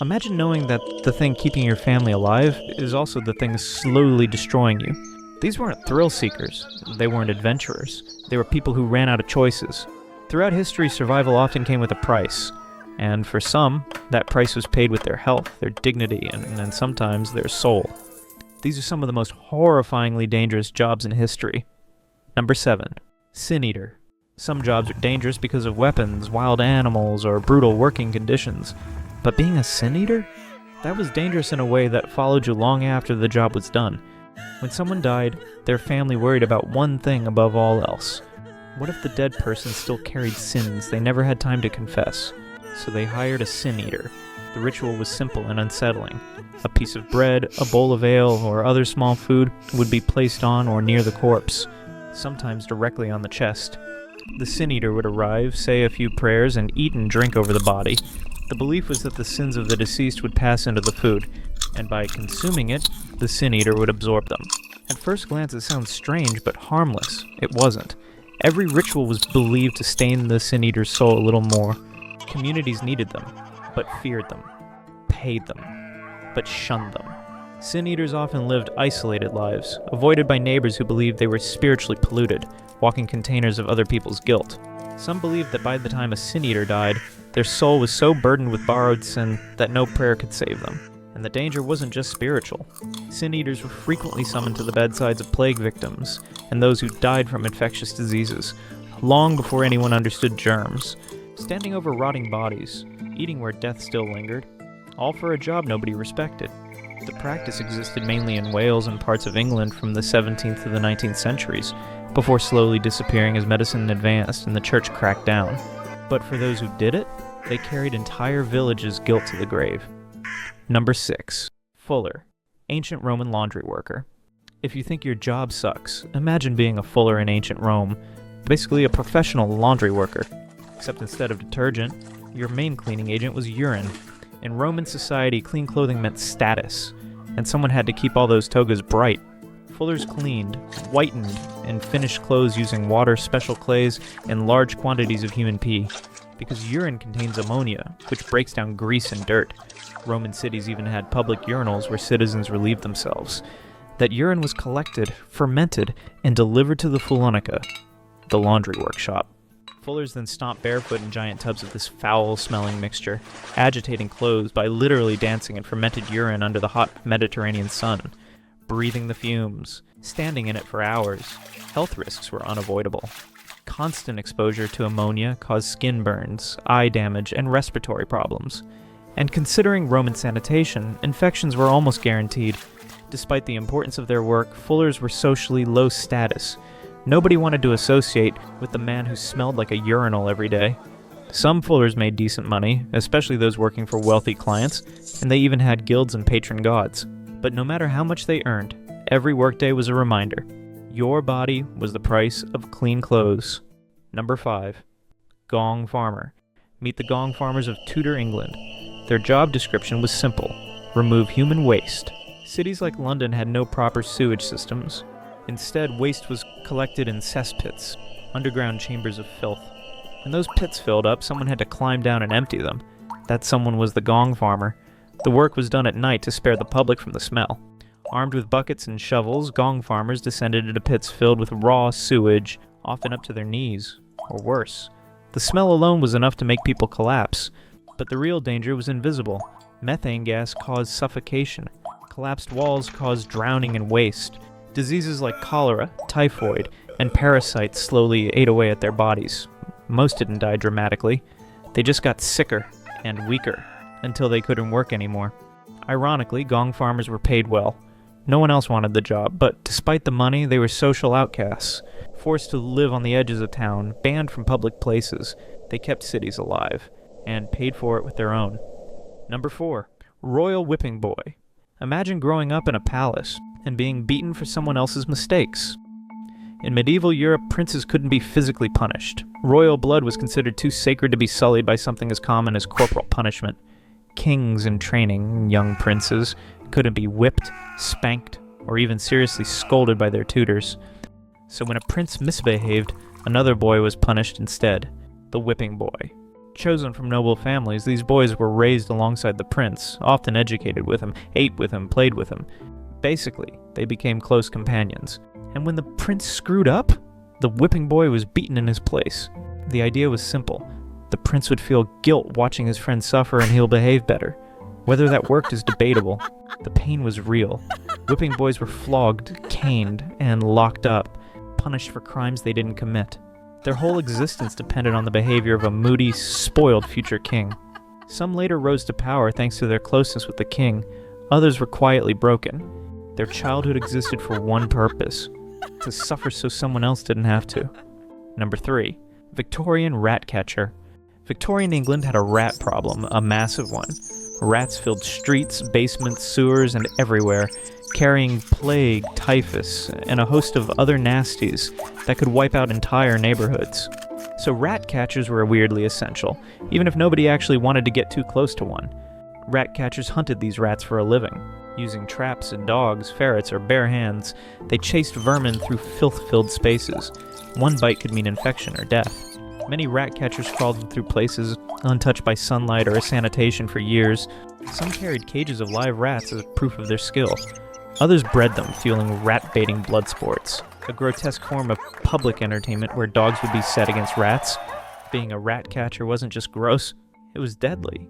Imagine knowing that the thing keeping your family alive is also the thing slowly destroying you. These weren't thrill seekers. They weren't adventurers. They were people who ran out of choices. Throughout history, survival often came with a price. And for some, that price was paid with their health, their dignity, and sometimes their soul. These are some of the most horrifyingly dangerous jobs in history. Number 7. Sin Eater. Some jobs are dangerous because of weapons, wild animals, or brutal working conditions. But being a Sin Eater? That was dangerous in a way that followed you long after the job was done. When someone died, their family worried about one thing above all else. What if the dead person still carried sins they never had time to confess? So they hired a Sin Eater. The ritual was simple and unsettling. A piece of bread, a bowl of ale, or other small food would be placed on or near the corpse, sometimes directly on the chest. The Sin Eater would arrive, say a few prayers, and eat and drink over the body. The belief was that the sins of the deceased would pass into the food, and by consuming it, the Sin Eater would absorb them. At first glance it sounds strange, but harmless. It wasn't. Every ritual was believed to stain the Sin Eater's soul a little more. Communities needed them, but feared them, paid them, but shunned them. Sin Eaters often lived isolated lives, avoided by neighbors who believed they were spiritually polluted, walking containers of other people's guilt. Some believed that by the time a Sin Eater died, their soul was so burdened with borrowed sin that no prayer could save them. And the danger wasn't just spiritual. Sin Eaters were frequently summoned to the bedsides of plague victims and those who died from infectious diseases, long before anyone understood germs. Standing over rotting bodies, eating where death still lingered, all for a job nobody respected. The practice existed mainly in Wales and parts of England from the 17th to the 19th centuries, before slowly disappearing as medicine advanced and the church cracked down. But for those who did it, they carried entire villages' guilt to the grave. Number 6. Fuller. Ancient Roman laundry worker. If you think your job sucks, imagine being a fuller in ancient Rome, basically a professional laundry worker. Except instead of detergent, your main cleaning agent was urine. In Roman society, clean clothing meant status, and someone had to keep all those togas bright. Fullers cleaned, whitened, and finished clothes using water, special clays, and large quantities of human pee. Because urine contains ammonia, which breaks down grease and dirt. Roman cities even had public urinals where citizens relieved themselves. That urine was collected, fermented, and delivered to the Fulonica, the laundry workshop. Fullers then stomped barefoot in giant tubs of this foul-smelling mixture, agitating clothes by literally dancing in fermented urine under the hot Mediterranean sun, breathing the fumes, standing in it for hours. Health risks were unavoidable. Constant exposure to ammonia caused skin burns, eye damage, and respiratory problems. And considering Roman sanitation, infections were almost guaranteed. Despite the importance of their work, fullers were socially low status. Nobody wanted to associate with the man who smelled like a urinal every day. Some fullers made decent money, especially those working for wealthy clients, and they even had guilds and patron gods. But no matter how much they earned, every workday was a reminder. Your body was the price of clean clothes. Number 5. Gong Farmer. Meet the Gong Farmers of Tudor England. Their job description was simple: remove human waste. Cities like London had no proper sewage systems. Instead, waste was collected in cesspits, underground chambers of filth. When those pits filled up, someone had to climb down and empty them. That someone was the Gong Farmer. The work was done at night to spare the public from the smell. Armed with buckets and shovels, Gong Farmers descended into pits filled with raw sewage, often up to their knees, or worse. The smell alone was enough to make people collapse. But the real danger was invisible. Methane gas caused suffocation. Collapsed walls caused drowning and waste. Diseases like cholera, typhoid, and parasites slowly ate away at their bodies. Most didn't die dramatically. They just got sicker and weaker until they couldn't work anymore. Ironically, Gong Farmers were paid well. No one else wanted the job, but despite the money, they were social outcasts. Forced to live on the edges of town, banned from public places, they kept cities alive, and paid for it with their own. Number 4. Royal Whipping Boy. Imagine growing up in a palace and being beaten for someone else's mistakes. In medieval Europe, princes couldn't be physically punished. Royal blood was considered too sacred to be sullied by something as common as corporal punishment. Kings in training, young princes, couldn't be whipped, spanked, or even seriously scolded by their tutors. So when a prince misbehaved, another boy was punished instead, the whipping boy. Chosen from noble families, these boys were raised alongside the prince, often educated with him, ate with him, played with him. Basically, they became close companions. And when the prince screwed up, the whipping boy was beaten in his place. The idea was simple. The prince would feel guilt watching his friend suffer and he'll behave better. Whether that worked is debatable. The pain was real. Whipping boys were flogged, caned, and locked up, punished for crimes they didn't commit. Their whole existence depended on the behavior of a moody, spoiled future king. Some later rose to power thanks to their closeness with the king. Others were quietly broken. Their childhood existed for one purpose: to suffer so someone else didn't have to. Number 3. Victorian rat catcher. Victorian England had a rat problem, a massive one. Rats filled streets, basements, sewers, and everywhere, carrying plague, typhus, and a host of other nasties that could wipe out entire neighborhoods. So rat catchers were weirdly essential, even if nobody actually wanted to get too close to one. Rat catchers hunted these rats for a living. Using traps and dogs, ferrets, or bare hands, they chased vermin through filth-filled spaces. One bite could mean infection or death. Many rat catchers crawled through places untouched by sunlight or sanitation for years. Some carried cages of live rats as proof of their skill. Others bred them, fueling rat-baiting blood sports, a grotesque form of public entertainment where dogs would be set against rats. Being a rat catcher wasn't just gross, it was deadly.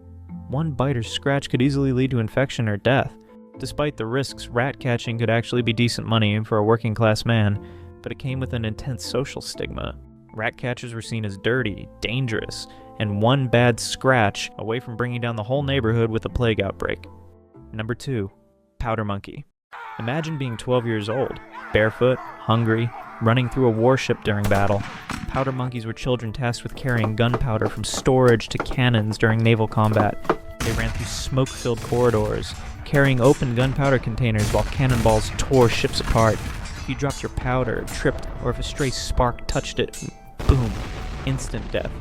One bite or scratch could easily lead to infection or death. Despite the risks, rat catching could actually be decent money for a working-class man, but it came with an intense social stigma. Rat catchers were seen as dirty, dangerous, and one bad scratch away from bringing down the whole neighborhood with a plague outbreak. Number 2. Powder monkey. Imagine being 12 years old, barefoot, hungry, running through a warship during battle. Powder monkeys were children tasked with carrying gunpowder from storage to cannons during naval combat. They ran through smoke-filled corridors, carrying open gunpowder containers while cannonballs tore ships apart. If you dropped your powder, tripped, or if a stray spark touched it, boom, instant death.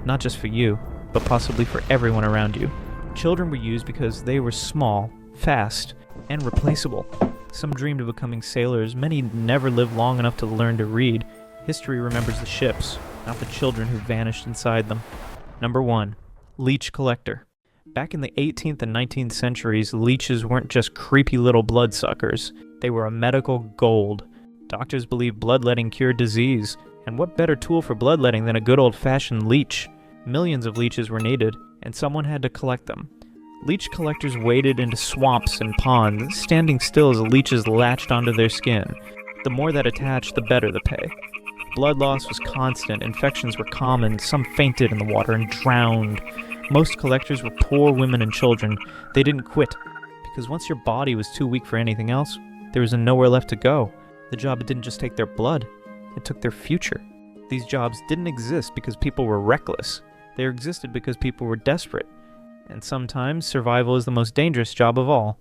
Not just for you, but possibly for everyone around you. Children were used because they were small, fast, and replaceable. Some dreamed of becoming sailors, many never lived long enough to learn to read. History remembers the ships, not the children who vanished inside them. Number 1. Leech collector. Back in the 18th and 19th centuries, leeches weren't just creepy little bloodsuckers. They were a medical gold. Doctors believed bloodletting cured disease, and what better tool for bloodletting than a good old-fashioned leech? Millions of leeches were needed, and someone had to collect them. Leech collectors waded into swamps and ponds, standing still as leeches latched onto their skin. The more that attached, the better the pay. Blood loss was constant, infections were common, some fainted in the water and drowned. Most collectors were poor women and children. They didn't quit, because once your body was too weak for anything else, there was nowhere left to go. The job didn't just take their blood, it took their future. These jobs didn't exist because people were reckless. They existed because people were desperate. And sometimes survival is the most dangerous job of all.